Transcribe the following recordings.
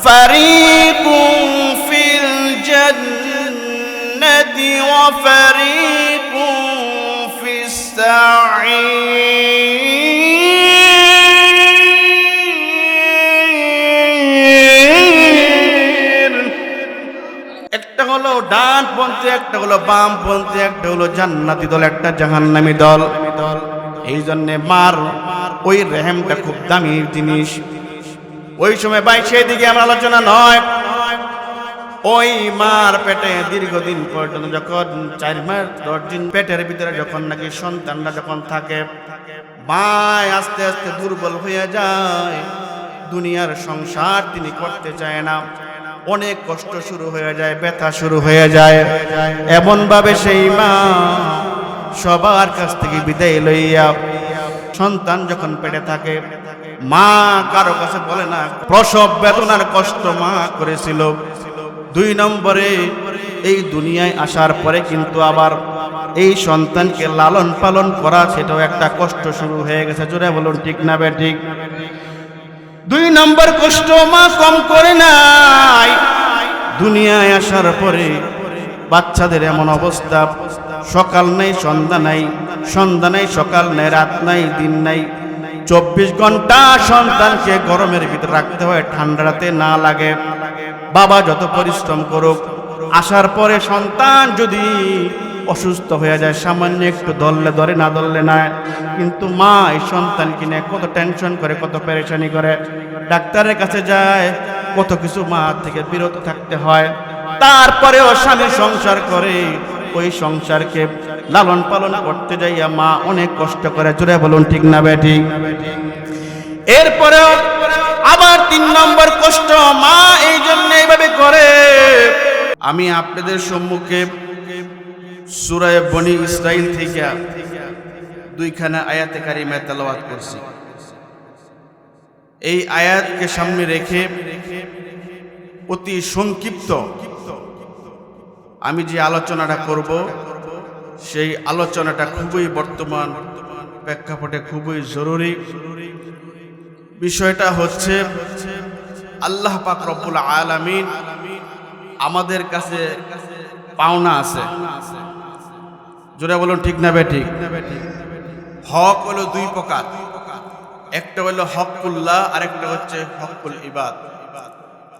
ফারিকুম feel জান্নাতি ওয়া ফারিকুম ফিস সাঈর। একটা হলো ডানপন্থী, একটা হলো বামপন্থী, একটা হলো জান্নাতি দল, একটা জাহান্নামী দল। এই জন্যে মার ওই রেহেমটা খুব দামি জিনিস। ওই সময় ভাই সেদিকে আমার আলোচনা নয়। ওই মার পেটে দীর্ঘদিন পর্যন্ত যখন 4 মাস 10 দিন পেটের ভিতরে যখন নাকি সন্তানরা যখন থাকে, মা আস্তে আস্তে দুর্বল হয়ে যায়, দুনিয়ার সংসার তিনি করতে চায় না, অনেক কষ্ট শুরু হয়ে যায়, ব্যথা শুরু হয়ে যায়। এমন ভাবে সেই মা সবার কাছ থেকে বিদায় লইয়া সন্তান যখন পেটে থাকে, মা কারো কাছে বলে না প্রসব বেদনার কষ্ট মা করেছিল। 2 নম্বরে এই দুনিয়ায় আসার পরে কিন্তু আবার এই সন্তানকে লালন পালন করা, সেটাও একটা কষ্ট শুরু হয়ে গেছে। জোরে বলুন ঠিক না বেঠিক? 2 নম্বর কষ্ট মা কম করে নাই। দুনিয়ায় আসার পরে বাচ্চাদের এমন অবস্থা, সকাল নাই সন্ধ্যা নাই, সন্ধ্যা নাই সকাল নাই, রাত নাই দিন নাই, 24 ঘন্টা সন্তানকে গরমের ভিতরে রাখতে হয়, ঠান্ডাতে না লাগে। বাবা যত পরিশ্রম করুক, আসার পরে সন্তান যদি অসুস্থ হয়ে যায়, সামান্য একটু ধরলে ধরে, না ধরলে না। কিন্তু মা এই সন্তানকে নিয়ে কত টেনশন করে, কত পেরেশানি করে, ডাক্তারের কাছে যায়, কত কিছু মা থেকে বিরত থাকতে হয়। তারপরেও স্বামী সংসার করে, ওই সংসারকে লালন পালন করতে যাইয়া মা অনেক কষ্ট করে। জোরে বলুন ঠিক না বেঠিক? এরপরেও আবার 3 নম্বর কষ্ট মা এই জন্য এইভাবে করে। আমি আপনাদের সম্মুখে সূরা বনী ইসরাইল থেকে 2খানা আয়াতে কারিমা তেলাওয়াত করছি। এই আয়াতকে সামনে রেখে অতি সংক্ষিপ্ত আমি যে আলোচনাটা করব, সেই আলোচনাটা খুবই বর্তমান প্রেক্ষাপটে খুবই জরুরি। বিষয়টা হচ্ছে আল্লাহ পাক রব্বুল আলামিন আমাদের কাছে পাওনা আছে। জোরে বলুন ঠিক না বেঠিক? হক হলো 2 প্রকার, একটা হলো হকুল্লাহ, আরেকটা হচ্ছে হকুল ইবাদ।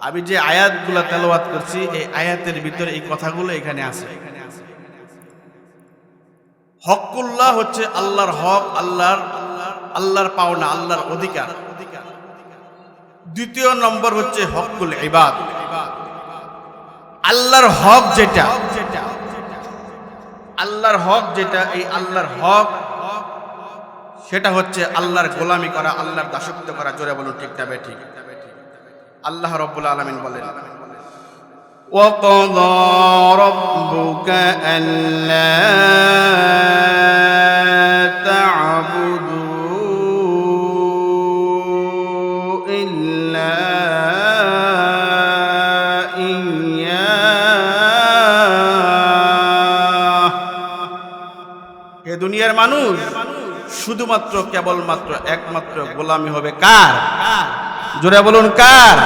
আমি যে আয়াতগুলো তেলাওয়াত করছি, এই আয়াতের ভিতরে এই কথাগুলো এখানে আছে। হকুল্লাহ হচ্ছে আল্লাহর হক, আল্লাহর পাওনা, আল্লাহর অধিকার। 2 নম্বর হচ্ছে হকুল ইবাদ। আল্লাহর হক যেটা, আল্লাহর হক যেটা, এই আল্লাহর হক সেটা হচ্ছে আল্লাহর গোলামি করা, আল্লাহর দাসত্ব করা। জোরে বলুন ঠিক না বেঠিক? আল্লাহ রাব্বুল আলামিন বলেন, ওয়াকাযা রাব্বুকা আল্লা তা'বুদু ইল্লা ইয়্যাহ। এ দুনিয়ার মানুষ শুধুমাত্র কেবলমাত্র একমাত্র গোলামি হবে কার? জোরে বলুন কার?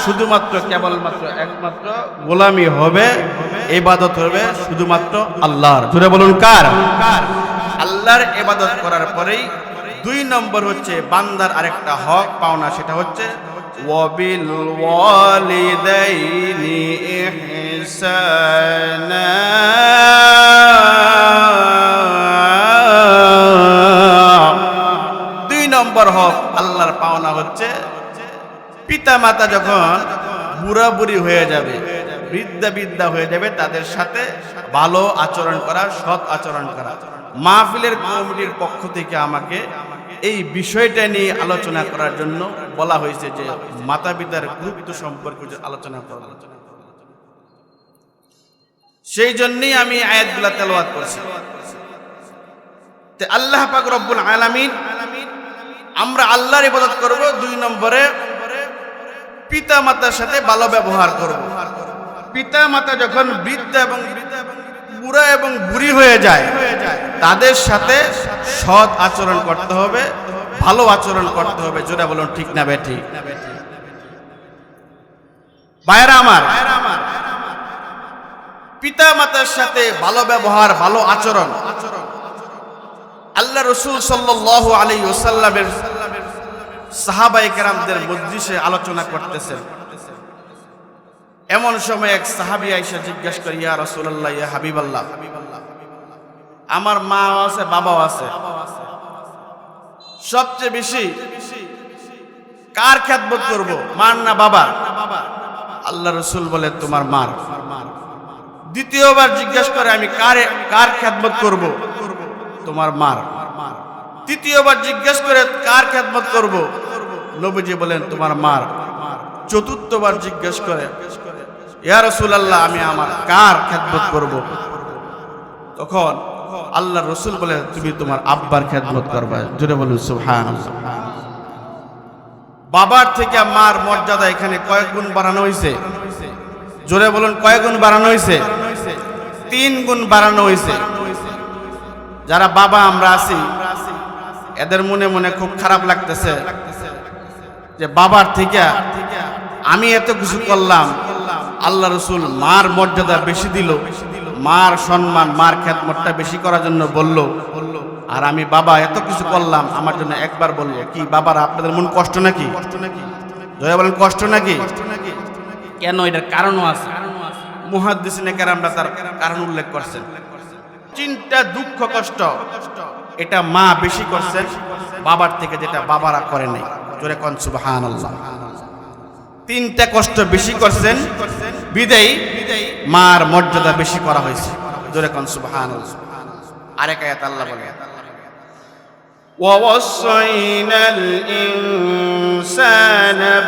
শুধুমাত্র কেবলমাত্র একমাত্র গোলামি হবে, ইবাদত হবে শুধুমাত্র আল্লাহর। জোরে বলুন কার? আল্লাহর ইবাদত করার পরেই 2 নম্বর হচ্ছে বান্দার আরেকটা হক পাওনা, সেটা হচ্ছে ওয়াবিল ওয়ালিদাইনি ইহসানা। 2 নম্বর হক আল্লাহর পাওনা হচ্ছে পিতা মাতা যখন বুড়া বুড়ি হয়ে যাবে, বৃদ্ধা হয়ে যাবে, তাদের সাথে ভালো আচরণ করা, সৎ আচরণ করা। মাহফিলের কমিটির পক্ষ থেকে আমাকে এই বিষয়টা নিয়ে আলোচনা করার জন্য বলা হয়েছে যে মাতা পিতার গুরুত্ব সম্পর্কে আলোচনা করব। সেই জন্যই আমি আয়াতগুলো তেলাওয়াত করছি। আল্লাহ পাক রব্বুল আলামিন, আমরা আল্লাহর ইবাদত করব। 2 নম্বরে পিতা মাতার সাথে ভালো ব্যবহার করব। পিতা মাতা যখন বৃদ্ধা এবং বুড়া এবং বুড়ি হয়ে যায়, তাদের সাথে সৎ আচরণ করতে হবে, ভালো আচরণ করতে হবে। জোরে বলুন ঠিক না বেঠিক? ভাইরা আমার, পিতা মাতার সাথে ভালো ব্যবহার, ভালো আচরণ আল্লাহ রাসূল সাল্লাল্লাহু আলাইহি ওয়াসাল্লামের সাহাবায়ে কেরামদের মজলিসে আলোচনা করতেছেন। এমন সময় এক সাহাবী আয়েশা জিজ্ঞাসা করে, ইয়া রাসূলুল্লাহ, ইয়া হাবিবাল্লাহ, আমার মা আছে, বাবাও আছে, সবচেয়ে বেশি কার খেদমত করব, মার না বাবার? আল্লাহ রাসূল বলে, তোমার মার। দ্বিতীয়বার জিজ্ঞাসা করে, আমি কার খেদমত করব? তোমার মার। তৃতীয়বার জিজ্ঞাসা করে, কার খেদমত করব? নবীজি বলেন, তোমার মার। চতুর্থবার জিজ্ঞাসা করে, ইয়া রাসূলুল্লাহ, আমি আমার কার খেদমত করব? তখন আল্লাহ রাসূল বলে, তুমি তোমার আব্বার খেদমত করবে। জোরে বলুন সুবহানাল্লাহ। বাবার থেকে মার মর্যাদা এখানে কয়েক গুণ বাড়ানো হয়েছে? জোরে বলুন, কয়েক গুণ বাড়ানো হয়েছে? 3 গুণ বাড়ানো হয়েছে। যারা বাবা আমরা আছি, এদের মনে মনে খুব খারাপ লাগতেছে যে বাবার থেকে আমি এত কিছু করলাম, আল্লাহ রাসূল মার মর্যাদা বেশি দিল, মার সম্মান, মার খেদমতটা বেশি করার জন্য বলল, আর আমি বাবা এত কিছু করলাম, আমার জন্য একবার বললো। কি বাবারা, আপনাদের মন কষ্ট নাকি? জয় বলেন, কষ্ট নাকি? কেন? এটার কারণও আছে, মুহাদ্দিসিনে কেরামরা তার কারণ উল্লেখ করছেন। চিন্তা, দুঃখ, কষ্ট এটা মা বেশি করছেন বাবার থেকে, যেটা বাবারা করে নাই। জোরে কোন সুবহানাল্লাহ। 3টা কষ্ট বেশি করছেন, বিদায়ী মার মর্যাদা বেশি করা হয়েছে। জোরে কোন সুবহানাল্লাহ। আরেক আয়াত আল্লাহ বলে, وَوَصَّيْنَا الْإِنسَانَ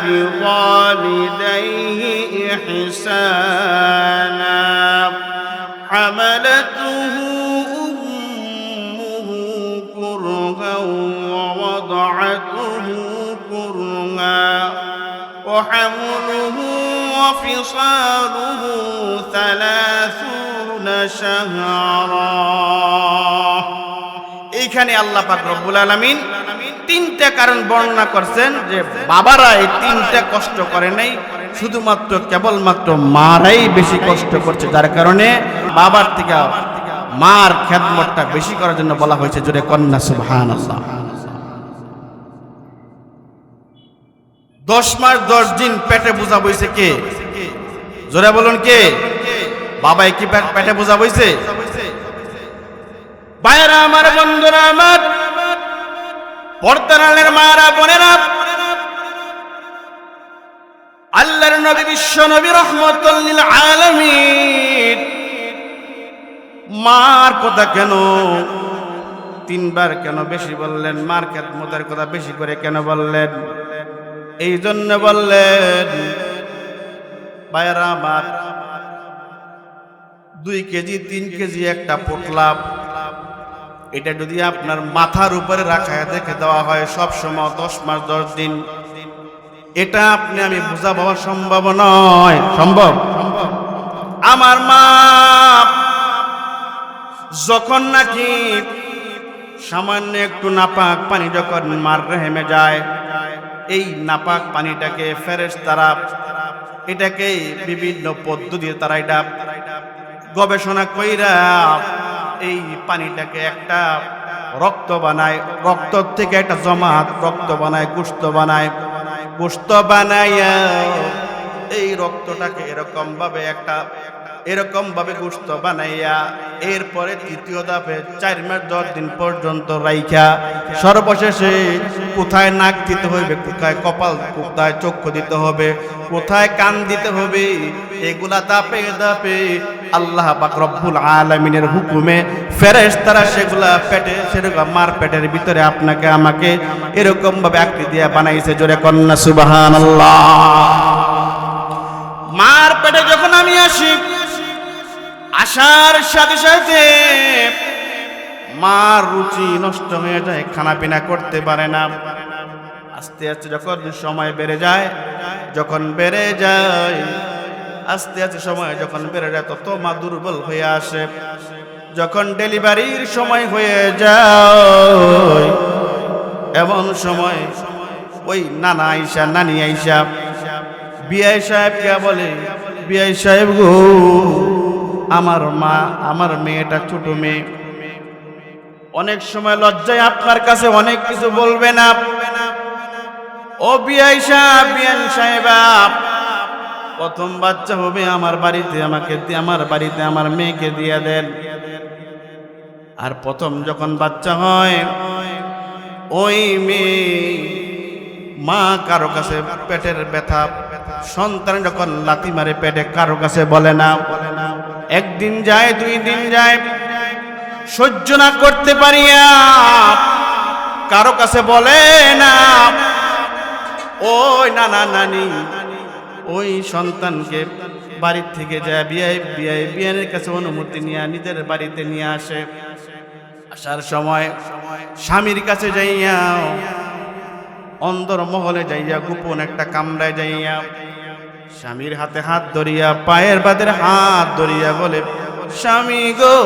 بِوَالِدَيْهِ إِحْسَانًا حَمَلَتْهُ أُمُّهُ كُرْهًا وَوَضَعَتْهُ كُرْهًا وَحَمْلُهُ وَفِصَالُهُ 30 شهرا। এইখানে আল্লাহ পাক রব্বুল আলামিন 3টা কারণ বর্ণনা করছেন যে বাবারা এই 3টা কষ্ট করে নাই, শুধুমাত্র কেবলমাত্র মারাই বেশি কষ্ট করছে, যার কারণে বাবার থেকে মার খেদমতটা বেশি করার জন্য বলা হয়েছে। জোরে কন্যা সুবহানাল্লাহ। 10 মাস 10 দিন পেটে বোঝা বইছে কে? জোরে বলুন, কে? বাবাই কি পেটে বোঝা বইছে? ভাইরা আমার, বন্ধুরা আমার, পর্দার আড়ালের মারা বোনেরা, আল্লাহর নবী, বিশ্ব নবী, রাহমাতুল লিল আলামিন মার কথা কেন 3বার কেন বেশি বললেন? মার খেদমতের কথা বেশি করে কেন বললেন? এই জন্য বললেন, ভাইরা আমার, 2 কেজি 3 কেজি একটা পোটলা, এটা যদি আপনার মাথার উপরে রাখায় দেখে দেওয়া হয় সব সময় 10 মাস 10 দিন, এটা আপনি আমি বোঝা পাওয়া সম্ভব নয়। সম্ভব? আমার মা যখন নাকি সামান্য একটু নাপাক পানি যখন মার রেহেমে যায়, এই নাপাক পানিটাকে ফেরেশতারা এটাকে বিভিন্ন পদ্ধতিতে তারা এটা গবেষণা কইরা এই পানিটাকে একটা রক্ত বানায়, রক্ত থেকে একটা জমাট রক্ত বানায়, গোশত বানায়, গোশত বানাইয়া এই রক্তটাকে এরকম ভাবে গোশত বানাইয়া এরপরে 3য় ধাপে 4 মাস 10 দিন পর্যন্ত রাইখা সর্বশেষে কোথায় নাক দিতে হবে, কোথায় কপাল, কোথায় চক্ষু দিতে হবে, কোথায় কান দিতে হবে, এগুলা ধাপে ধাপে আল্লাহ পাক রব্বুল আলামিনের হুকুমে ফেরেশতারা সেগুলা পেটে, সেরকম মার পেটের ভিতরে আপনাকে আমাকে এরকম ভাবে আকৃতি দিয়ে বানাইছে। জোরে কন্যা সুবহানাল্লাহ। মার পেটে যখন আমি আসি, আসার সাথে সাথে মার রুচি নষ্ট হয়ে যায়, খানা পিনা করতে পারে না। আস্তে আস্তে যখন সময় বেড়ে যায়, আস্তে আস্তে সময় যখন বেড়ে যায়, তত মা দুর্বল হয়ে আসে। যখন ডেলিভারির সময় হয়ে যায়, এমন সময় ওই নানি আইসা বিআই সাহেবকে বলে, বিআই সাহেব গো, আমার মা, আমার মেয়েটা ছোট মেয়ে, অনেক সময় লজ্জায় আপনার কাছে অনেক কিছু বলবে না। ও বিআই সাহেব, বিআই সাহেবা, প্রথম বাচ্চা হবে আমার বাড়িতে, আমার বাড়িতে আমার মেয়েকে দিয়ে দেন। আর প্রথম যখন বাচ্চা হয়, ওই মেয়ে মা কারো কাছে পেটের ব্যথা, সন্তান যখন লাথি মারে পেটে, কারো কাছে বলে না। একদিন যায়, 2 দিন যায়, সহ্য না করতে পারিয়া কারো কাছে বলে না। ওই নানা নানি ওই সন্তানকে বাড়ির থেকে যায় বিআইয়ের কাছে অনুমতি নিয়ে নিজের বাড়িতে নিয়ে আসে। আসার সময় স্বামীর কাছে যাইয়া, অন্দর মহলে যাইয়া, গোপন একটা কামরায় যাইয়া স্বামীর হাতে হাত ধরিয়া, পায়ের বাদের হাত ধরিয়া বলে, স্বামী গো,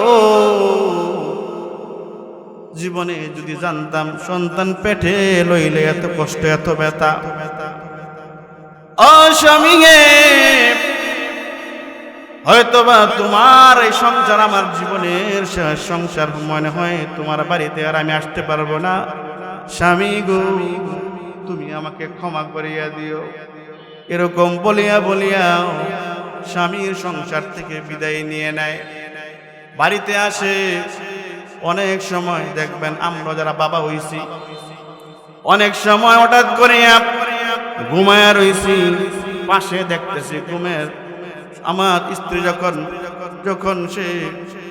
জীবনে যদি জানতাম সন্তান পেটে লইলে এত কষ্ট, এত ব্যথা। ও স্বামী গে, হয়তোবা তোমার এই সংসার আমার জীবনের শেষ সংসার মনে হয়, তোমার বাড়িতে আর আমি আসতে পারবো না। স্বামী গো, তুমি আমাকে ক্ষমা করিয়া দিও। এরকম বলিয়া বলিয়া স্বামীর সংসার থেকে বিদায় নিয়ে নেয়, বাড়িতে আসে। অনেক সময় দেখবেন আমরা যারা বাবা হইছি, অনেক সময় হঠাৎ করে ঘুমায়া রইছি, পাশে দেখতেছি ঘুমের আমার স্ত্রী যখন সে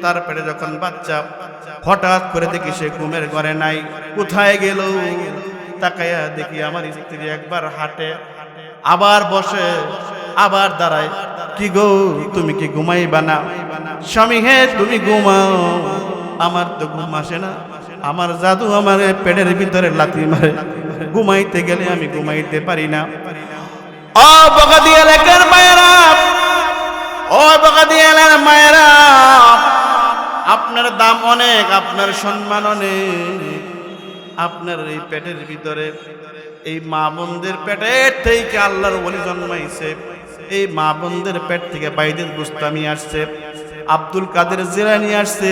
তার পেটে যখন বাচ্চা, হঠাৎ করে দেখি সে ঘুমের ঘরে নাই। কোথায় গেল? তাকাইয়া দেখি আমার স্ত্রী একবার হাঁটে, আবার বসে, আবার দাঁড়ায়। কি গো, তুমি কি ঘুমাইবা না? স্বামী হে, তুমি ঘুমাও, আমার তো ঘুম আসে না, আমার জাদু আমার পেটের ভিতরে লাথি মারে, ঘুমাইতে গেলে আমি ঘুমাইতে পারি না। ও বগাদি এলাকার মায়েরা, ও বগাদি এলাকার মায়েরা, আপনার দাম অনেক, আপনার সম্মান অনেক। আপনার এই পেটের ভিতরে, এই মা বোনদের পেটের থেকে আল্লাহর ওলি জন্মাইছে। এই মা বোনদের পেট থেকে বাইদের বুস্তামি আসছে, আব্দুল কাদের জিলানী আসছে।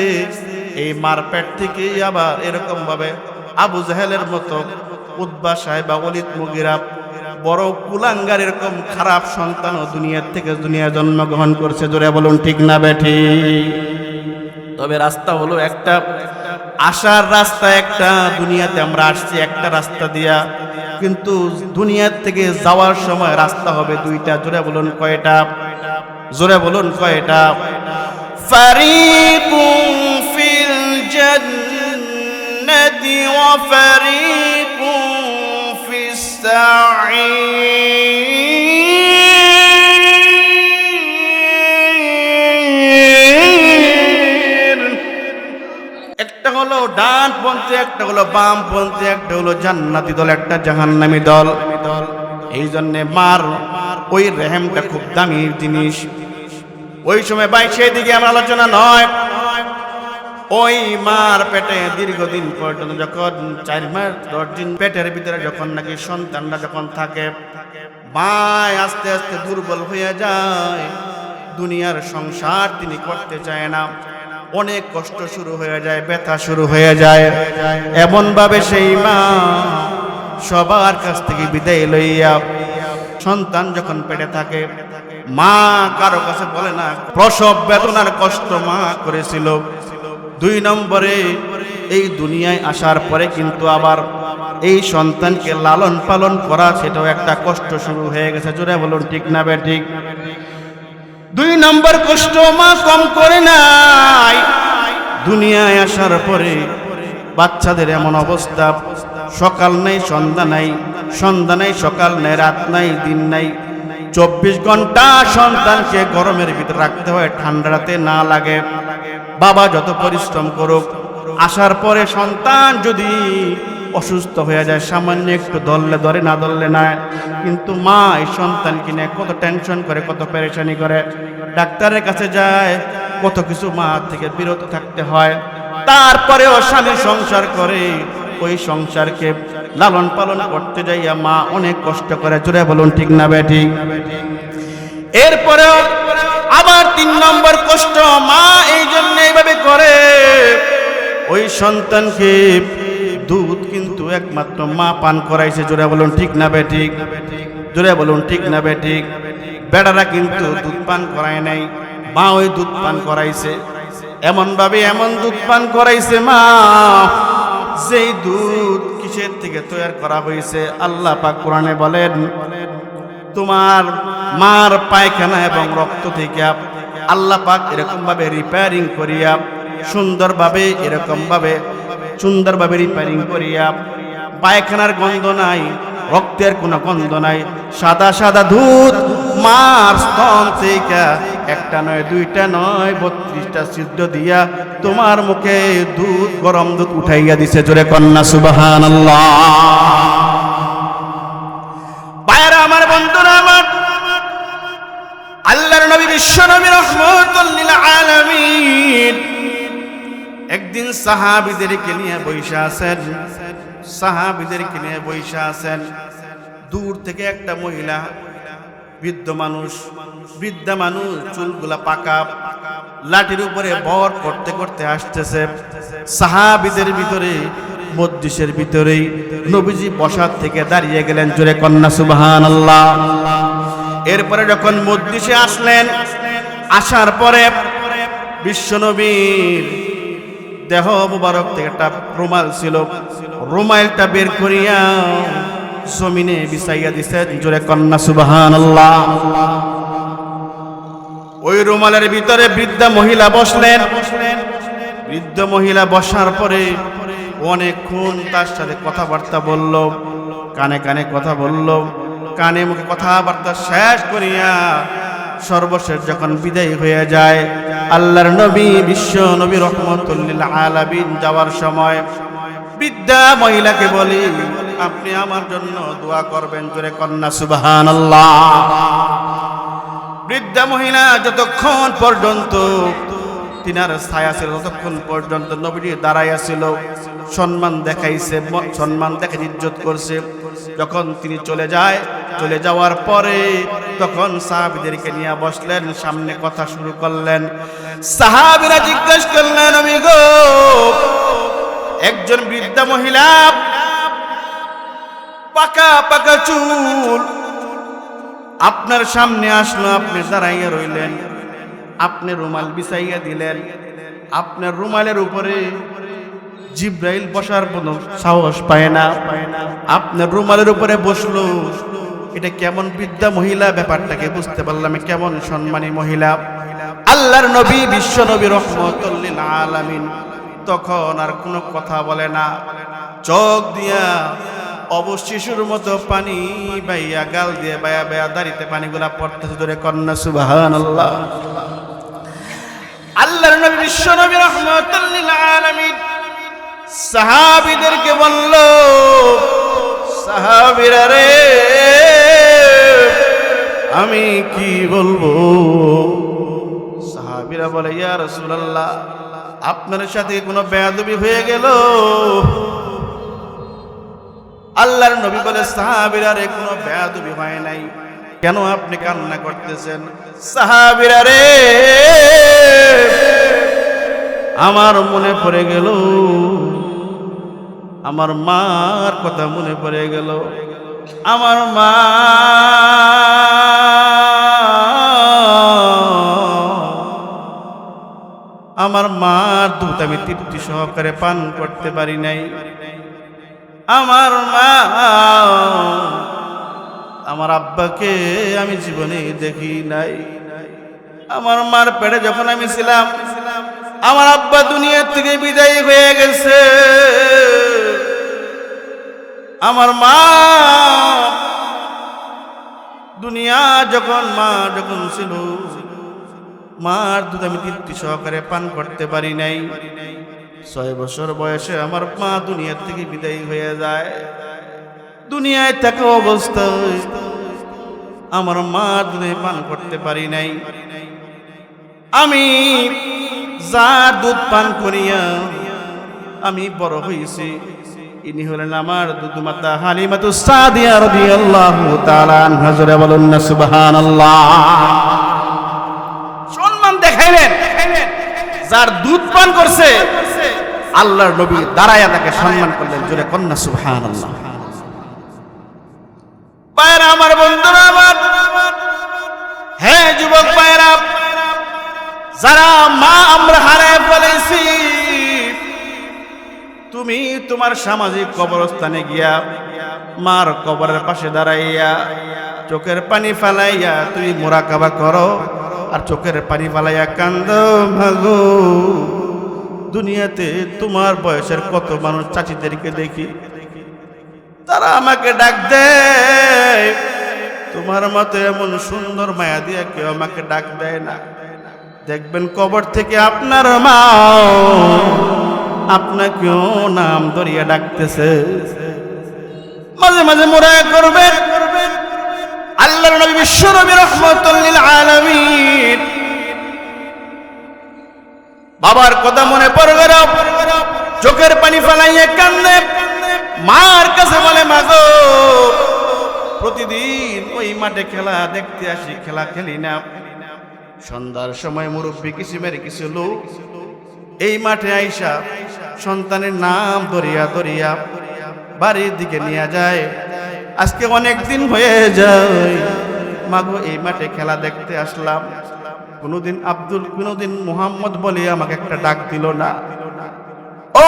এই মার পেট থেকে আবার এরকম ভাবে আবু জাহেলের মতো, উতবা সাহেব, ওয়ালিদ মুগিরা, বড় কুলাঙ্গার এরকম খারাপ সন্তানও দুনিয়া জন্মগ্রহণ করছে। জোরে বলুন ঠিক না বেঠি? তবে রাস্তা হলো একটা, আসার রাস্তা একটা। দুনিয়াতে আমরা আসছি একটা রাস্তা দিয়া, কিন্তু দুনিয়ার থেকে যাওয়ার সময় রাস্তা হবে 2টা। জোরে বলুন কয়টা? জোরে বলুন কয়টা? ফারিকুম ফিল জান্নাতি ওয়া ফারিকুম ফিস সাঈর। একটা হলো ডান পন্থী, একটা হলো বাম পন্থী, একটা হলো জান্নাতি দল, একটা জাহান্নামী দল। এই জন্যে মার ওই রেহেমটা খুব দামি জিনিস। ওই সময় ভাই সেদিকে আমার আলোচনা নয়। ওই মার পেটে দীর্ঘদিন পর্যন্ত, যখন 4 মাস 10 দিন পেটের ভিতরে যখন নাকি সন্তানরা যখন থাকে, মা আস্তে আস্তে দুর্বল হয়ে যায়, দুনিয়ার সংসার তিনি করতে চায় না। অনেক কষ্ট শুরু হয়ে যায়, ব্যথা শুরু হয়ে যায়। এমন ভাবে সেই মা সবার কাছ থেকে বিদায় লইয়া, সন্তান যখন পেটে থাকে, মা কারো কাছে বলে না। প্রসব বেদনার কষ্ট মা করেছিল। 2 নম্বরে এই দুনিয়ায় আসার পরে কিন্তু আবার এই সন্তানকে লালন পালন করা, সেটাও একটা কষ্ট শুরু হয়ে গেছে। জোরে বলুন ঠিক না বেঠিক? 2 নম্বর কষ্ট মা কম করে নাই। দুনিয়ায় আসার পরে বাচ্চাদের এমন অবস্থা, সকাল নাই সন্ধ্যা নাই, সন্ধ্যা নাই সকাল নাই, রাত নাই দিন নাই, 24 ঘন্টা সন্তানকে গরমের ভিতরে রাখতে হয়, ঠান্ডাতে না লাগে। বাবা যত পরিশ্রম করুক, আসার পরে সন্তান যদি অসুস্থ হয়ে যায়, সামান্য একটু ধরলে ধরে, না ধরলে না। কিন্তু মা এই সন্তানকে নিয়ে কত টেনশন করে, কত পেরেশানি করে, ডাক্তারের কাছে যায়, কত কিছু মা থেকে বিরত থাকতে হয়। তারপরেও স্বামী সংসার করে, ওই সংসারকে লালন পালন করতে যাইয়া মা অনেক কষ্ট করে, জোরে বলুন ঠিক না বেঠিক? এরপরেও আবার 3 নম্বর কষ্ট মা এই জন্য এইভাবে করে, ওই সন্তানকে দুধ কিন্তু একমাত্র মা পান করাইছে, জোরে বলুন ঠিক না বেঠিক? জোরে বলুন ঠিক না বেঠিক? বেড়ারা কিন্তু দুধ পান করায় নাই, মা ওই দুধ পান করাইছে। এমন দুধ পান করাইছে মা, যেই দুধ কিসের থেকে তৈরি করা হয়েছে? আল্লাহ পাক কোরআনে বলেন, তোমার মার পায়খানা এবং রক্ত থেকে আল্লাহ পাক এরকম ভাবে রিপেয়ারিং করিয়া সুন্দরভাবে রিপেয়ারিং করিয়া, পায়খানার গন্ধ নাই, রক্তের কোনো গন্ধ নাই, সাদা সাদা দুধ মার স্তন থেকে একটা নয়, দুইটা নয়, 32টা ছিদ্র দিয়া তোমার মুখে দুধ, গরম দুধ উঠাইয়া দিছে, জোরে কন্যা সুবহানাল্লাহ। ভাইরা আমার, বন্ধুরা আমার, আল্লাহর নবী বিশ্ব নবী রাহমাতুল লিল আলামিন একদিন সাহাবীদেরকে নিয়ে বৈশা আছেন। দূর থেকে একটা মহিলা, বৃদ্ধা মানুষ, চুলগুলা পাকা, লাঠির উপরে ভর করতে করতে আসতেছে। সাহাবীদের ভিতরে, মজলিসের ভিতরেই নবীজি বসার থেকে দাঁড়িয়ে গেলেন, জোরে কন্যা সুবহানাল্লাহ। এরপরে যখন মজলিসে আসলেন, আসার পরে বিশ্বনবীর দেহ মুবারক থেকে একটা রুমাল ছিল, রুমালটা বের করিয়া জমিনে বিছাইয়া দিছেন, জোরে কন্যা সুবহানাল্লাহ। ওই রুমালের ভিতরে বৃদ্ধা মহিলা বসলেন। বৃদ্ধ মহিলা বসার পরে অনেকক্ষণ তার সাথে কথাবার্তা বলল, কানে কানে কথা বলল, কানে মুখে কথাবার্তা শেষ করিয়া সর্বশেষ যখন বিদায় হয়ে যায়, আল্লাহর নবী বিশ্ব নবী রাহমাতুল লিল আলামিন যাওয়ার সময় বৃদ্ধা মহিলাকে বলি, আপনি আমার জন্য দোয়া করবেন, জোরে কন্যা সুবহানাল্লাহ। বৃদ্ধা মহিলা যতক্ষণ পর্যন্ত তিনার ছায়া ছিল, ততক্ষণ পর্যন্ত নবীজি দাঁড়াইয়া ছিল, সম্মান দেখাইছে, সম্মান দেখে ইজ্জত করছে। যখন তিনি চলে যাওয়ার পরে তখন সাহাবীদেরকে নিয়ে বসলেন, সামনে কথা শুরু করলেন। সাহাবীরা জিজ্ঞেস করলেন, নবী গো, একজন বৃদ্ধা মহিলা, পাকা চুল, আপনার সামনে আসলো, আপনি দাঁড়াইয়া রইলেন, আপনি রুমাল বিছাইয়া দিলেন, আপনার রুমালের উপরে জিব্রাইল বসার কোনো সাহস পায় না, আপনার রুমালের উপরে বসলো। এটা কেমন বৃদ্ধা মহিলা? ব্যাপারটাকে বুঝতে পারলাম, কেমন সম্মানী মহিলা। আল্লাহর নবী বিশ্ব নবী রাহমাতুল লিল আলামিন তখন আর কোনো কথা বলে না, চোখ দিয়া অবশিশুর মতো পানি বাইয়া, গাল দিয়ে বায়া দাড়িতে পানিগুলা পড়তেছে, ধরে কন্যা সুবহানাল্লাহ। আল্লাহর নবী বিশ্ব নবী রাহমাতুল লিল আলামিন সাহাবীদেরকে বলল, সাহাবীরা রে, আমি কি বলবো? সাহাবীরা বলে, ইয়া রাসূলুল্লাহ, আপনার সাথে কোনো বেয়াদবি হয়ে গেল? আল্লাহর নবী বলে, সাহাবীরা রে, কোনো বেয়াদবি হয় নাই, কেন আপনি কান্না করতেছেন? সাহাবীরা রে, আমার মনে পড়ে গেল, আমার মার কথা মনে পড়ে গেল। আমার মা দুধ আমি তৃপ্তি সহকারে পান করতে পারি নাই। আমার মা, আমার আব্বাকে আমি জীবনে দেখি নাই। আমার মার পেটে যখন আমি ছিলাম, আমার আব্বা দুনিয়া থেকে বিদায় হয়ে গেছে। আমার মা দুনিয়া মা যখন ছিল, মার দুধ আমি তৃপ্তি সহকারে পান করতে পারি নাই। 6 বছর বয়সে আমার মা দুনিয়া থেকে বিদায় হয়ে যায়। দুনিয়ায় থাকা অবস্থায় আমার মা দুধ পান করতে পারি নাই। আমি যার দুধ পান করিয়া আমি বড় হয়েছি, ইনি হলেন আমার দুধু মাতা হালিমাতুস সাদিয়া রাদিয়াল্লাহু তাআলা আনহা। জোরে বলুন না সুবহানাল্লাহ। সম্মান দেখাইলেন, যার দুধ পান করছে আল্লাহর নবী দাঁড়ায়া তাকে সম্মান করলেন। জোরে কন্যা সুবহানাল্লাহ। ভাইরা আমার, বন্ধুরা আমার, হে যুবক ভাইরা, যারা মা আমরা হারায় ফেলেছি, তুমি তোমার সামাজিক কবরস্থানে গিয়া মার কবরের পাশে দাঁড়াইয়া চোখের পানি ফালাইয়া তুমি মুরাকাবা করো আর চোখের পানি ফালাইয়া কান্দো। ভাগো, দুনিয়াতে তোমার বয়সের কত মানুষ চাচিদেরকে দেখি, তারা আমাকে ডাক দেয়, তোমার মতো এমন সুন্দর মায়া দিয়া কেউ আমাকে ডাক দেয় না। দেখবেন কবর থেকে আপনার মা আপনাকেও নাম ধরিয়া ডাকতেছে। মাঝে মাঝে মুরায়া করবেন। আল্লাহর নবী বিশ্ব নবী রাহমাতুল লিল আলামিন বাবার কথা মনে পড়ে গেল, চোখের পানি ফেলাইয়া কান্দে, মার কাছে বলে, মা গো, প্রতিদিন ওই মাঠে খেলা দেখতে আসি, খেলা খেলি না। সন্ধ্যার সময় মুরব্বী কিসিমের কিছু লোক এই মাঠে আইসা সন্তানের নাম ধরিয়া ধরিয়া বাড়ির দিকে নিয়ে যায়। আজকে অনেক দিন হয়ে যায়, মাগো এই মাঠে খেলা দেখতে আসলাম, কোনোদিন আব্দুল কোনোদিন মুহাম্মদ বলে আমাকে একটা ডাক দিল না। ও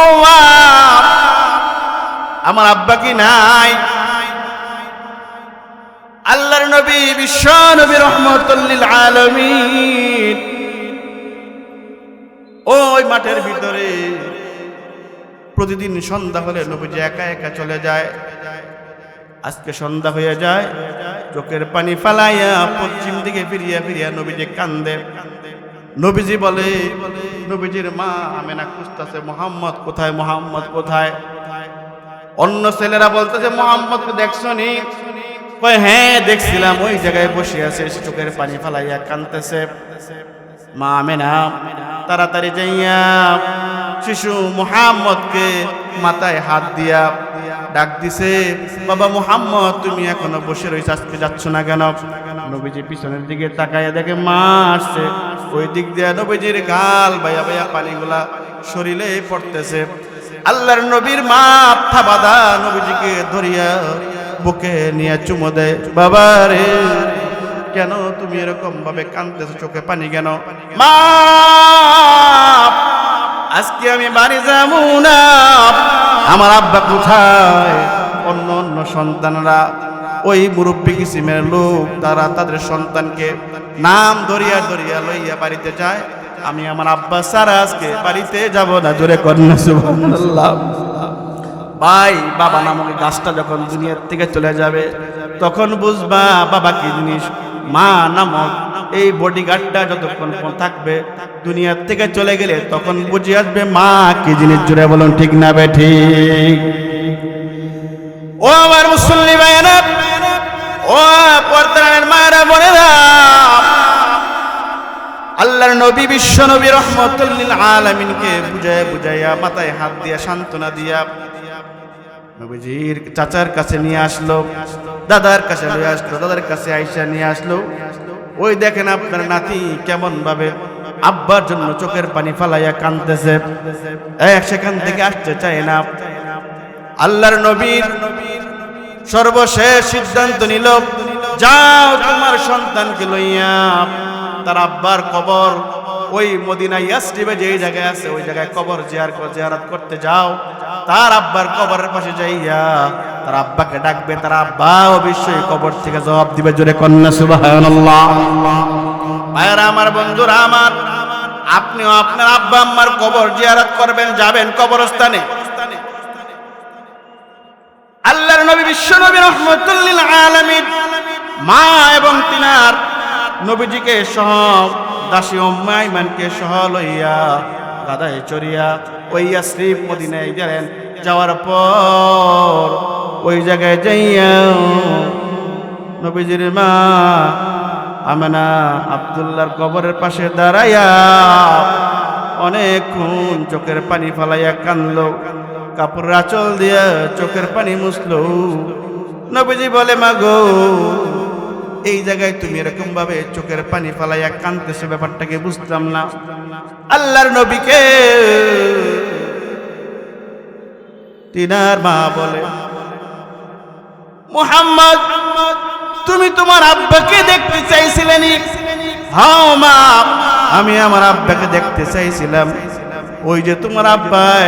আমার আব্বা কি নাই? আল্লাহর নবী বিশ্ব নবী রাহমাতুল লিল আলামিন ওই মাঠের ভিতরে প্রতিদিন সন্ধ্যা হলে নবীজি একা একা চলে যায়। আজকে সন্ধ্যা হয়ে যায়, চোখের পানি ফালাইয়া পশ্চিম দিকে ফিরিয়া ফিরিয়া নবীজি কান্দে। নবীজি বলে, নবীজির মা আমেনা খুঁজতেছে, মুহাম্মদ কোথায়, মুহাম্মদ কোথায়? অন্য ছেলেরা বলতেছে, মুহাম্মদকে দেখছনি? কয় হ্যাঁ দেখছিলাম, ওই জায়গায় বসে আছে, চোখের পানি ফালাইয়া কাঁদতেছে। মা আমেনা তাড়াতাড়ি যাইয়া শিশু মুহাম্মদকে মাথায় হাত দিয়া ডাক দিছে, বাবা মুহাম্মদ তুমি এখনো বসে রয়েছ, আজকে যাচ্ছ না কেন? নবীজি পিছনের দিকে তাকাইয়া দেখে মা আসছে। ওই দিক দিয়া নবীজির গাল বাইয়া বাইয়া পানিগুলা শরীরে পড়তেছে। আল্লাহর নবীর মা থাবাদা নবীজিকে ধরিয়া বুকে নিয়ে চুমো দেয়। বাবা রে, কেন তুমি এরকম ভাবে কাঁদতেছো, চোখে পানি কেন? মা, আজকে আমি বাড়ি যাবো না, আমার আব্বা কোথায়? অন্য অন্য সন্তানরা, ওই মুরব্বী কিসিমের লোক, তারা তাদের সন্তানকে নাম ধরিয়া ধরিয়া লইয়া বাড়িতে যায়। আমি আমার আব্বা ছাড়া আজকে বাড়িতে যাব না। জোরে কন্যা সুবহানাল্লাহ। ভাই, বাবা নামক গাছটা যখন দুনিয়ার থেকে চলে যাবে তখন বুঝবা বাবা কি জিনিস। মা নামক এই বডিগার্ডটা যতক্ষণ থাকবে, দুনিয়ার থেকে চলে গেলে তখন বুঝে আসবে মা কি জিনিস। জুড়ে বলুন ঠিক না বে ঠিক? ও আমার মুসল্লি ভাইয়েরা, ও পর্দার মায়েরা বোনেরা, আল্লাহর নবী বিশ্ব নবী রাহমাতুল লিল আলামিনকে বুঝায় বুঝাইয়া মাথায় হাত দিয়া সান্ত্বনা দিয়া নবীজির চাচার কাছে নিয়ে আসলো, দাদার কাছে নিয়ে আসলো, দাদার কাছে আয়েশা নিয়ে আসলো। ওই দেখেন আপনার নাতি কেমন ভাবে আব্বার জন্য চোখের পানি ফালাইয়া কাঁদতেছে, সেখান থেকে আসতে চায় না। আল্লাহর নবীর সর্বশেষ সিদ্ধান্ত নিল, যাও তোমার সন্তানকে লইয়া তার আব্বার কবর ওই মদিনা ইয়াসরিবে যেই জায়গায় আছে ওই জায়গায় কবর জিয়ারত করতে যাও। তার আব্বার কবরের পাশে যাইয়া তার আব্বাকে ডাকবে, তার আব্বা অবশ্যই কবর থেকে জবাব দিবে। জোরে কন্যা সুবহানাল্লাহ। ভাইরা আমার, বন্ধুরা আমার, আপনিও আপনার আব্বা আম্মার কবর জিয়ারত করবেন, যাবেন কবরস্থানে। আল্লাহর নবী বিশ্ব নবী রাহমাতুল লিল আলামিন মা এবং তিনার নবীজিকে সহ দাসী উম্মে আইমানকে সহ লইয়া গাদায় চড়িয়া ওই ইয়াসরিব মদিনায় গেলেন। যাওয়ার পর ওই জায়গায় যাইয়া নবীজির মা আমেনা আব্দুল্লাহর কবরের পাশে দাঁড়াইয়া অনেকক্ষণ চোখের পানি ফালাইয়া কান্দল। কাপড়ের আঁচল দিয়া চোখের পানি মুছলো। নবীজি বলে, মা গো, এই জায়গায় তুমি এরকম ভাবে চোখের পানি ফালাইয়া কাঁদতেছো, ব্যাপারটাকে বুঝলাম না। আল্লাহর নবীকে তিনার মা বলে, মুহাম্মদ, তুমি তোমার আব্বাকে দেখতে চাইছিলেন? হ্যাঁ মা, আমি আমার আব্বাকে দেখতে চাইছিলাম। ওই যে তোমার আব্বাই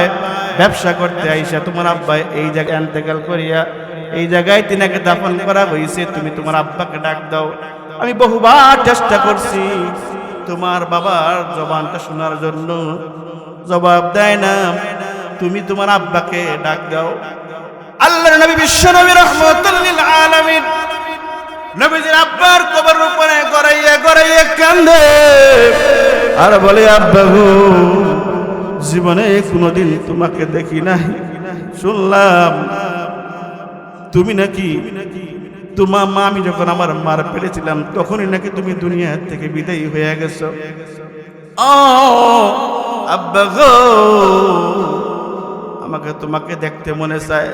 ব্যবসা করতে আইসা তোমার আব্বাই এই জায়গায় ইন্তেকাল করিয়া এই জায়গায় তিনাকে দাফন করা হয়েছে, তুমি তোমার আব্বাকে ডাক দাও। আমি বহুবার চেষ্টা করছি তোমার বাবার জবানটা শোনার জন্য, জবাব দেয় না। তুমি তোমার আব্বাকে ডাক দাও। আল্লাহর নবী বিশ্ব নবী রাহমাতুল লিল আলামিন নবীজির আব্বার কবরের উপরে গড়াইয়া গড়াইয়া কান্দে আর বলে, আব্বা গো, জীবনে কোনোদিন তোমাকে দেখি নাই, শুনলাম তুমি নাকি তোমার মা, আমি যখন আমার মার পেরেছিলাম তখনই নাকি তুমি দুনিয়া থেকে বিদায়ী হয়ে গেছো। ও আব্বা গো, আমাকে তোমাকে দেখতে মনে চায়,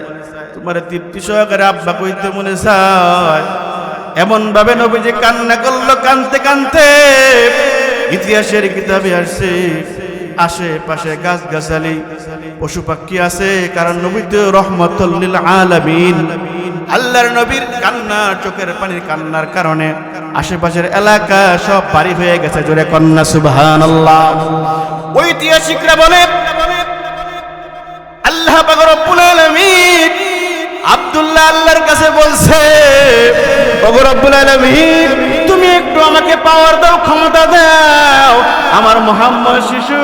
তোমার তৃপ্তি সহকারে আব্বা কইতে মনে চায়। এমন ভাবে নবীজি কান্না করলো, কানতে কানতে ইতিহাসের কিতাবে আসছে আশেপাশে গাছগাছালি পশু পাখি আছে, কারণ নবী তো রহমাতুল লিল আলামিন। আল্লাহর নবীর কান্না, চোখের পানির কান্নার কারণে আশেপাশের এলাকা সব বাড়ি হয়ে গেছে। জোরে কন্যা সুবহানাল্লাহ। ঐতিহাসিকরা বলে, আল্লাহ পাক রব্বুল আলামিন আব্দুল্লাহ আল্লাহর কাছে বলছে, ওগো রব্বুল আলামিন, তুমি একটু আমাকে পাওয়ার দাও, ক্ষমতা দাও। আমার মুহাম্মদ শিশু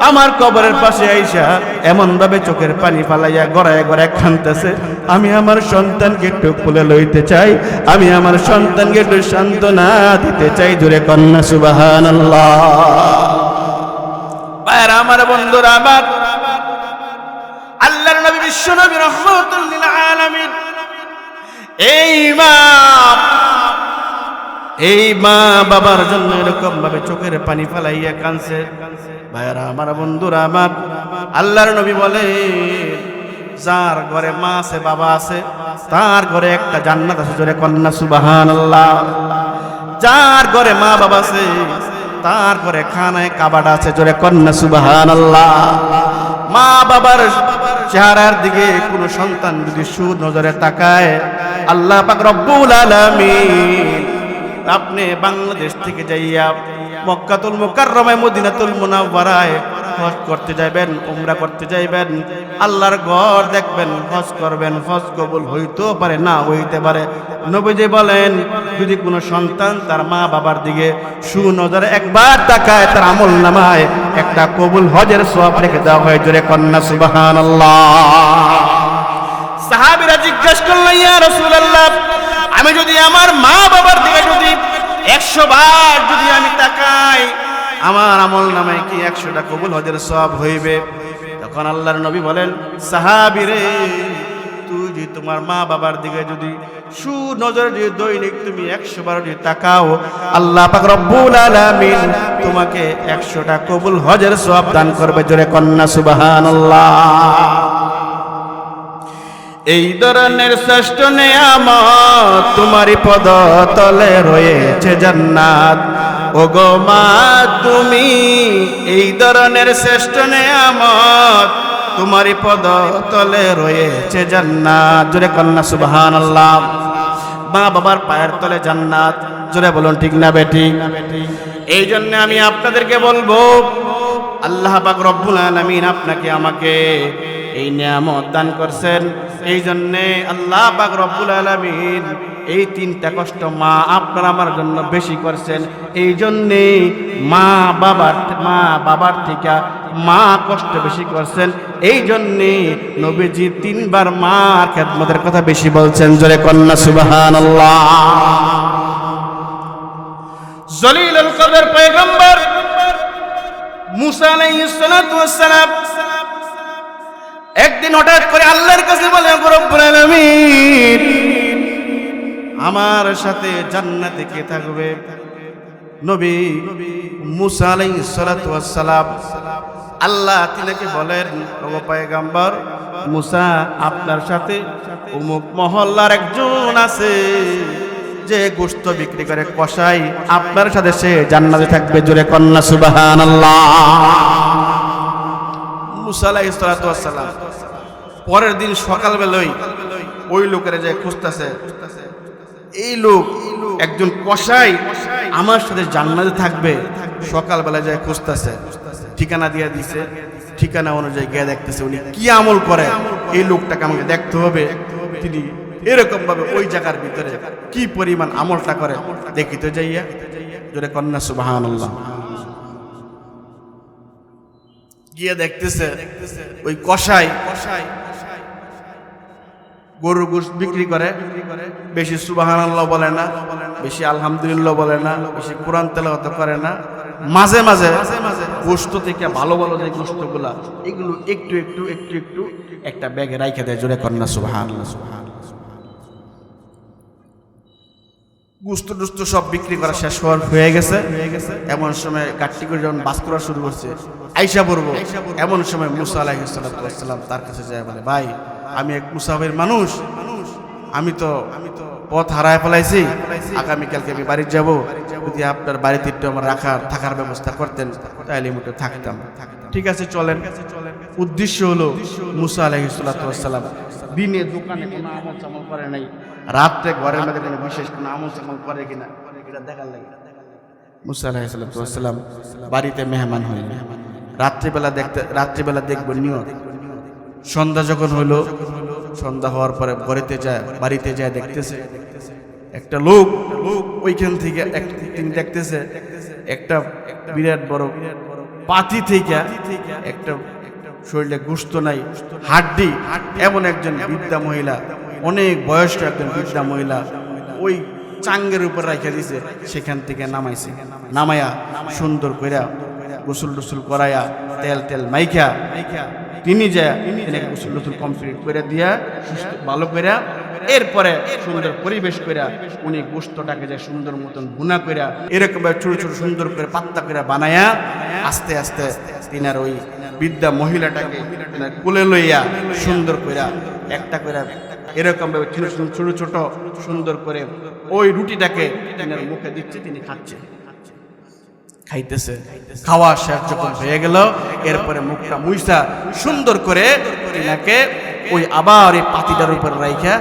আমার কবরের পাশে আইসা এমন ভাবে চোখের পানি ফালাইয়া গড়ায় গড়ায় কাঁদতেছে। আমি আমার সন্তানকে একটু কোলে লইতে চাই, আমি আমার সন্তানকে একটু সান্ত্বনা দিতে চাই। জোরে কন্যা সুবহানাল্লাহ। ভাইরা আমার, বন্ধুরা আমার, আল্লাহর নবী বিশ্ব নবী রাহমাতুল লিল আলামিন এই মা বাবার জন্য এরকম ভাবে চোখের পানি ফালাইয়া কাঁদছে। ভাইরা আমার, বন্ধুরা আমার, আল্লাহর নবী বলে, যার ঘরে মা আছে বাবা আছে তার ঘরে একটা জান্নাত আছে। জোরে কন্যা সুবহানাল্লাহ। যার ঘরে মা বাবা আছে তার ঘরে খানায় কাবাটা আছে। জোরে কন্যা সুবহানাল্লাহ। মা বাবার চেহারার দিকে কোন সন্তান যদি সুনজরে তাকায়, আল্লাহ পাক রব্বুল আলামিন আপনি বাংলাদেশ থেকে যাইয়া মক্কাতুল মুকাররমায় মদিনাতুল মুনাওয়ারায় হজ করতে যাবেন, উমরা করতে যাইবেন, আল্লাহর ঘর দেখবেন, হজ করবেন, হজ কবুল হইতেও পারে, না হইতে পারে। নবীজি বলেন, যদি কোনো সন্তান তার মা বাবার দিকে সুনজরে একবার তাকায়, তার আমল নামায় একটা কবুল হজের সওয়াব রেখে দেওয়া হয়। জোরে কন্যা সুবহানাল্লাহ। সাহাবীরা জিজ্ঞাসা করলেন, ইয়া রাসূলুল্লাহ, আমি যদি আমার মা বাবার দিকে যদি 100 বার যদি আমি তাকাই, আমার আমল নামায় কি 100টা কবুল হজের সওয়াব হইবে? তখন আল্লাহর নবী বলেন, সাহাবীরে, তুই যদি তোমার মা বাবার দিকে যদি সুনজরে যদি দৈনিক তুমি 100 বার যদি তাকাও, আল্লাহ পাক রব্বুল আলামিন তোমাকে 100টা কবুল হজের সওয়াব দান করবে। জোরে কন্যা সুবহানাল্লাহ। এই ধরনের শ্রেষ্ঠ নেয়ামত তোমারই পদতলে রয়েছে জান্নাত। ওগো মা, তুমি এই ধরনের শ্রেষ্ঠ নেয়ামত তোমারই পদতলে রয়েছে জান্নাত। জোরে কন্যা সুবহানাল্লাহ। মা বাবার পায়ের তলে জান্নাত। জোরে বলুন ঠিক না বেঠিক? এই জন্য আমি আপনাদেরকে বলবো, আল্লাহ পাক রব্বুল আলামিন আপনাকে আমাকে এই নিয়ামত দান করছেন। এই জন্যে আল্লাহ পাক রব্বুল আলামিন এই 3টা কষ্ট মা আপনার আমার জন্য বেশি করছেন। এই জন্যে মা বাবার থেকে মা কষ্ট বেশি করছেন। এই জন্যে নবীজি 3 বার মার খেদমতের কথা বেশি বলছেন। জোরে কন্যা সুবহানাল্লাহ। জলিলুল কদর পয়গম্বর মুসা আলাইহিস সালাতু ওয়াস সালাম একদিন হঠাৎ করে আল্লাহর কাছে বলে, রব্বুল আলামিন, আমার সাথে জান্নাতে কে থাকবে? নবী মুসা আলাইহিস সালাতু ওয়াস সালাম আল্লাহ তিনাকে বলেন, ওগো পয়গম্বর, মুসা আপনার সাথে অমুক মহল্লার একজন আছে যে গোশত বিক্রি করে কসাই, আপনার সাথে সে জান্নাতে থাকবে। জোরে কন্না সুবহানাল্লাহ। মুসা আলাইহিস সালাতু ওয়াস সালাম পরের দিন সকালবেলায় ওই লোকের যে খুঁজতেছে, এই লোক একজন কসাই আমার সাথে জান্নাতে থাকবে, সকালবেলা যায় খুঁজতেছে, ঠিকানা দিয়ে দিছে। ঠিকানা অনুযায়ী গিয়ে দেখতেছে উনি কি আমল করে, এই লোকটাকে আমাকে দেখতে হবে। তিনি এরকম ভাবে ওই জায়গার ভিতরে কি পরিমাণ আমলটা করে দেখিতে যাইয়া। জোরে কন্যা সুবহানাল্লাহ। গিয়ে দেখতেছে ওই কসাই গরুর গোশত বিক্রি করে, বেশি সুবহানাল্লাহ বলে না, বেশি আলহামদুলিল্লাহ বলে না, বেশি কোরআন তেলাওয়াত করে না। মাঝে মাঝে গোশত থেকে ভালো ভালো যে গোশতগুলা এগুলো একটু একটু একটু একটু একটা ব্যাগে রাইখে দেয়। জোরে কন্যা সুবহানাল্লাহ। গোশত টুস্ত সব বিক্রি করা শেষ হয়ে গেছে। এমন সময় গাড়ি করে যখন বাস করা শুরু করছে, আইসা পড়বো, এমন সময় মুসা আলাইহিস সালাম তার কাছে যায়, বলে ভাই আমি এক মুসাফির মানুষ, আমি তো পথ হারায় ফেলাইছি, আগামীকালকে আমি বাড়ি যাব, যদি আপনার বাড়িতে একটু আমার থাকার ব্যবস্থা করতেন তাহলে মোটে থাকতাম। ঠিক আছে চলেন। উদ্দেশ্য হলো মুসা আলাইহিস সালাম দিনে দোকানে কোনো আমল চামল করে নাই, রাত্রে ঘরের মধ্যে কোনো বিশেষ কোনো আমল চামল করে কিনা এটা দেখার লাগে। মুসা আলাইহিস সালাম বাড়িতে মেহমান হইলেন, রাত্রিবেলা দেখবো নিয়ত। সন্ধ্যা যখন হইলো, সন্ধ্যা হওয়ার পরে বাড়িতে যায় দেখতেছে একটা লোক ওইখান থেকে তিনি দেখতেছে একটা বিরাট বড় পাতি থেকে একটা শরীরে গোশত নাই, হাড্ডি, এমন একজন বৃদ্ধা মহিলা, অনেক বয়স্ক একজন বৃদ্ধা মহিলা ওই চাঙ্গের উপর রাখা দিছে। সেখান থেকে নামাইয়া সুন্দর কইরা গোসল টুসুল করাইয়া তেল মাইখা তিনি গোসল টুসুল কমপ্লিট করে দিয়া ভালো কইরা এরপরে সুন্দর পরিবেশ কইরা উনি গোশতটাকে যে সুন্দর মতন ভুনা কইরা এরকম ছোট ছোট সুন্দর করে পাত্তা করে বানায়া আস্তে আস্তে তিনার ওই বৃদ্ধা মহিলাটাকে কোলে লইয়া সুন্দর কইরা একটা কইরা এরকম ভাবে ছোট ছোট সুন্দর করে ওই রুটিটাকে তিনার মুখে দিচ্ছে, তিনি খাইতেছে। খাওয়া শেষ যখন হয়ে গেল, এরপরে মুখটা মুইসা সুন্দর করে তিনাকে ওই আবার এই পাতিটার উপরে রাইখা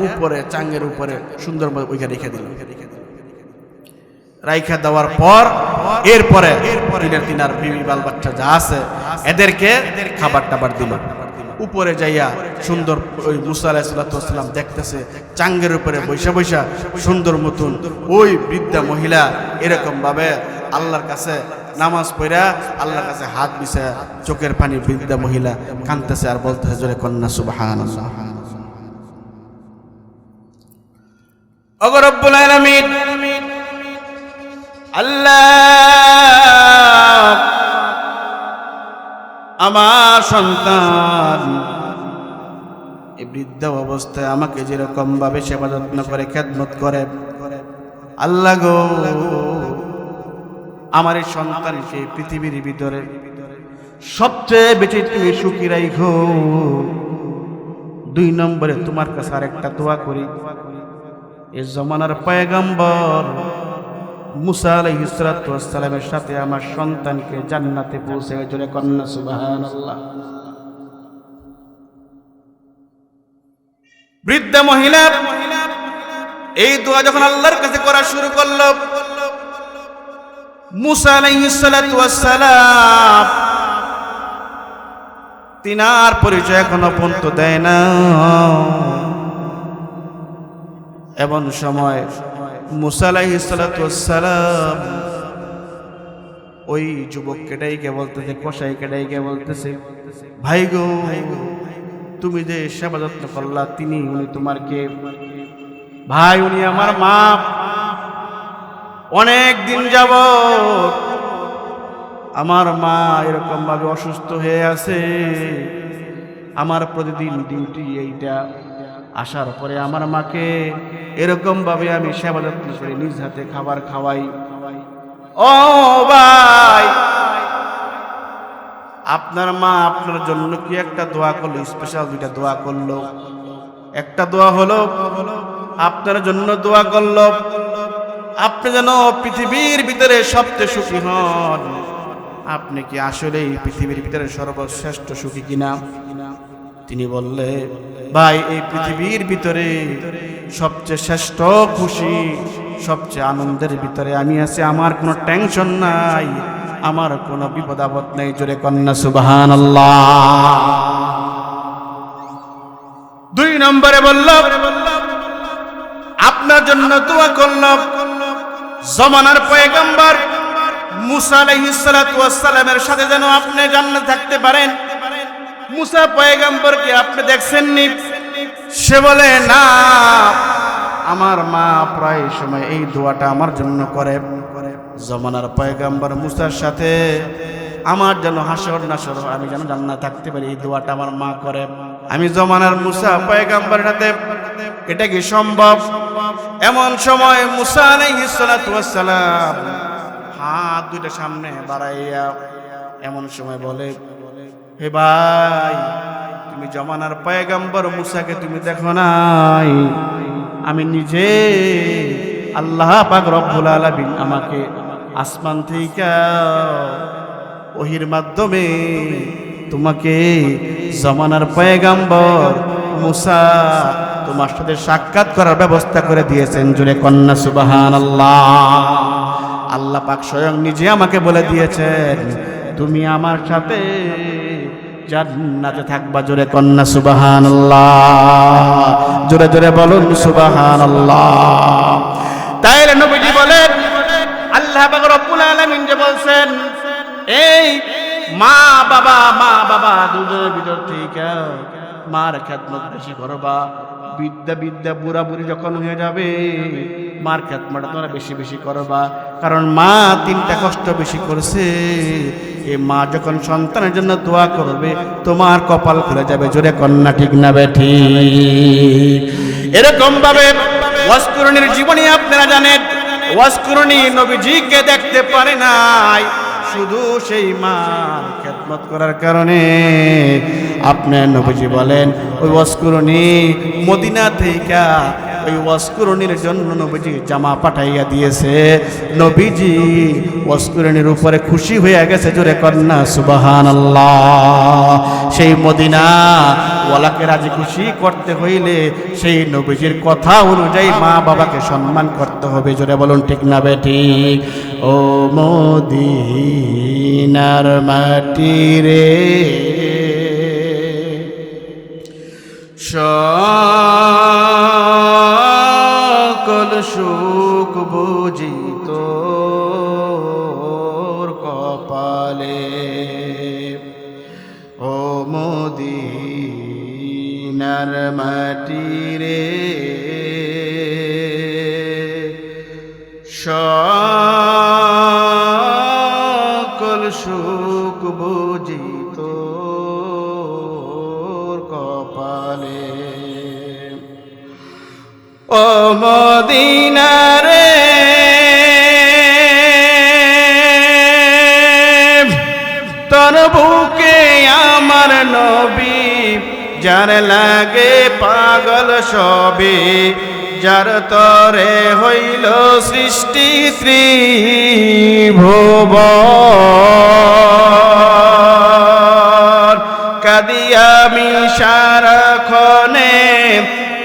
উপরে চাঙ্গের উপরে সুন্দর ওইখানে রেখে দিল। রাইখা দেওয়ার পর এরপরে তিনার বিবি বাল বাচ্চা যা আছে এদেরকে খাবার টাবার দিল। উপরে যাইয়া সুন্দর ওই মুসা আলাইহিস সালাম দেখতেছে চাঙ্গের উপরে বৈশা সুন্দর মতন ওই বৃদ্ধা মহিলা এরকম ভাবে আল্লাহর কাছে নামাজ পড়া আল্লাহর কাছে হাত বিছা চোখের পানি বৃদ্ধা মহিলা কাঁদতেছে আর বলতেছে জোরে কন্না সুবহানাল্লাহ। ওগো রব্বুল আলামিন, আল্লাহ আমার সন্তান এই বৃদ্ধ অবস্থায় আমাকে যেরকম ভাবে সেবা যত্ন করে খেদমত করে, আল্লাহ গো আমার এই সন্তানকে পৃথিবীর ভিতরে সবচেয়ে বেশি তুমি সুখী রাখো। 2 নম্বরে তোমার কাছে আরেকটা দোয়া করি, এই জমানার পয়গম্বর মুসা আলাইহিস সালামের সাথে আমার সন্তানকে জান্নাতে পৌঁছে জোরে কন্না সুবহানাল্লাহ। বৃদ্ধা মহিলা এই দোয়া যখন আল্লাহর কাছে করা শুরু করল, মুসা আলাইহিস সালাম তিনার পরিচয় এখনো পর্যন্ত দেয় না। এমন সময় মুসা আলাইহিস সালাম ওই যুবককে ডাইকে বলতেছে, কসাইকে ডাইকে বলতেছে, ভাই গো তুমি যে সেবা যত্ন করলা উনি তোমার কে? ভাই উনি আমার মা, অনেক দিন যাবত আমার মা এরকম ভাবে অসুস্থ হয়ে আছে, আমার প্রতিদিন ডিউটি এইটা, আসার পরে আমার মাকে এরকম ভাবে আমি সেবা যত্ন করে নিজ হাতে খাবার খাওয়াই। ও ভাই আপনার মা আপনার জন্য কি একটা দোয়া করলো, স্পেশাল দুইটা দোয়া করলো। একটা দোয়া হলো আপনার জন্য দোয়া করলো আপনি যেন পৃথিবীর ভিতরে সবচেয়ে সুখী হন। আপনি কি আসলে এই পৃথিবীর ভিতরে সর্বশ্রেষ্ঠ সুখী কিনা? তিনি বললে, ভাই এই পৃথিবীর ভিতরে সবচেয়ে শ্রেষ্ঠ খুশি, সবচেয়ে আনন্দের ভিতরে আমি আছি। আমার কোনো টেনশন নাই, আমার কোনো বিপদ আপদ নাই। জোরে কন্যা সুবহানাল্লাহ। 2 নম্বরে বলল, আপনার জন্য দোয়া করলাম জমানার পয়গম্বর মুসা আলাইহিস সালাতু ওয়াস সালামের সাথে যেন আপনি জান্নাতে থাকতে পারেন। মুসা পয়গম্বরকে আপনি দেখছেননি? সে বলে, না, আমার মা প্রায় সময় এই দোয়াটা আমার জন্য করে। জমানার পয়গম্বর মুসার সাথে আমার যেন হাসর নাসর, আমি যেন জান্নাতে থাকতে পারি, এই দোয়াটা আমার মা করে। আমি জমানার মুসা পয়গম্বরের সাথে, এটা কি সম্ভব? এমন সময় মুসা আলাইহিস সালাতু ওয়াস সালাম হাত দুইটা সামনে বাড়াইয়া এমন সময় বলে, হে ভাই, তুমি জমানার পয়গম্বর মুসাকে তুমি দেখো নাই? আমি নিজে আল্লাহ পাক রব্বুল আলামিন আমাকে আসমান থেকে ওহির মাধ্যমে তোমাকে জমানার পয়গম্বর মুসা তোমার সাথে সাক্ষাৎ করার ব্যবস্থা করে দিয়েছেন। জোরে কন্যা সুবহানাল্লাহ। আল্লাহ পাক স্বয়ং নিজে আমাকে বলে দিয়েছেন, তুমি আমার সাথে জান্নাতে থাকবা। জোরে কন্যা সুবহানাল্লাহ। জোরে জোরে বলুন সুবহানাল্লাহ। তাইলে নবীজি বলেন, আল্লাহ পাক রব্বুল আলামিন যে বলছেন, এই মা বাবা দুজনের ভিতর থেকে মার খেদমত বেশি করবা। বিদ্যা বুড়া বুড়ি যখন হয়ে যাবে, মার খেদমত তোমরা বেশি বেশি করবা। কারণ মা 3টা কষ্ট বেশি করছে। এই মা যখন সন্তানের জন্য দোয়া করবে, তোমার কপাল খুলে যাবে। জোরে কন্যা ঠিক না বেঠি? এরকম ভাবে ওয়াসকুরনির জীবনী আপনারা জানেন, ওয়াসকুরনি নবীজিকে দেখতে পারে নাই, শুধু সেই মার খেদমত করার কারণে আপনার নবীজি বলেন, ওই ওয়াসকুরনি মদিনা থেকে ওই ওয়াসকুরনির জন্য নবীজি জামা পাঠাইয়া দিয়েছে। নবীজি ওয়াসকুরনির উপরে খুশি হয়ে গেছে। জোরে কন্যা সুবহানাল্লাহ। সেই মদিনা ওয়ালাকে রাজি খুশি করতে হইলে সেই নবীজির কথা অনুযায়ী মা বাবাকে সম্মান করতে হবে। জোরে বলুন ঠিক না বেঠিক? ও মদিনার মাটি রে, সকল সুখ বুঝি তোর কপালে। ও মদিনার মাটি রে, সকল সুখ বুঝি তোর কপালে। ও মদিনা রে, তোর বুকে আমার নবী, যার লাগে পাগল সবে, যার তরে হইল সৃষ্টি ত্রিভুবন। কাঁদি আমি সারাক্ষণে,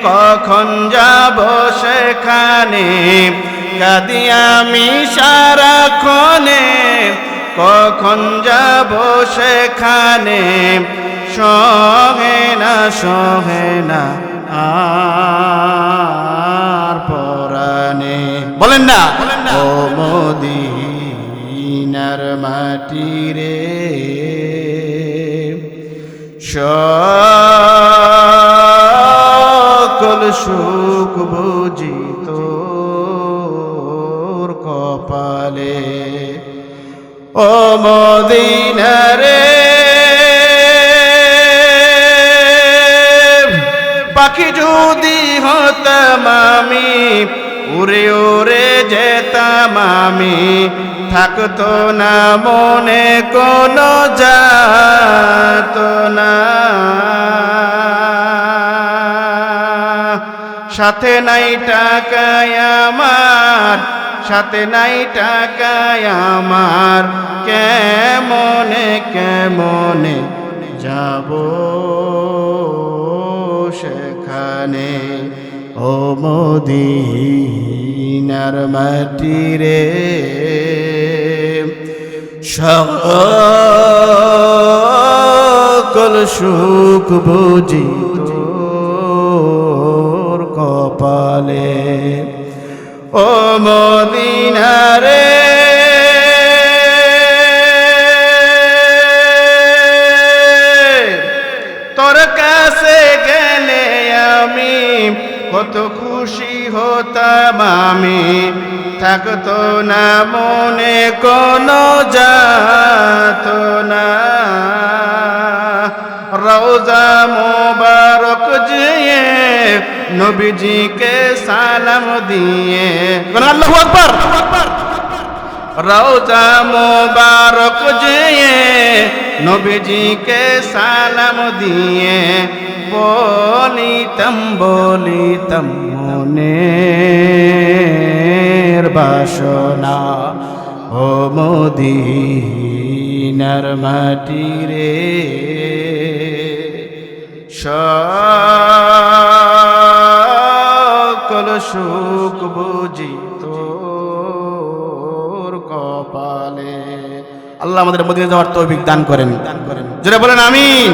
কখন যাব সেখানে। কাঁদি আমি সারাক্ষণে, কখন যাব সেখানে। সহে না আর পরাণে। বলেন না, ও মদিনার মাটি রে, সকল সুখ বুঝি তোর কপালে। ও মদিনা রে, পাখি যদি হতাম আমি, উড়ে উড়ে যেতাম আমি। থাকতো না মনে কোনো যাতনা, সাথে নাই টাকায় আমার, সাথে নাই টাকায় আমার, কেমনে কেমনে যাব সেখানে। ও মদিনার মাটি রে, সকল সুখ বুঝি তোর কপালে। ও মদিনা রে, তোর কাছে গেলে আমি কত খুশি হতাম আমি, থাকতো না মনে কোনো যাতনা, রওজা মোবারক যেয়ে নবীজিকে সালাম দিয়ে, আল্লাহু আকবার, রওজা মোবারক যেয়ে নবীজিকে সালাম দিয়ে বলিতাম বলিতাম মনের বাসনা। ও মদিনার মাটি রে, সকল সুখ বুঝি তোর কপালে। আল্লাহ আমাদের মদিনা যাওয়ার তৌফিক দান করেন, জোরে বলেন আমিন।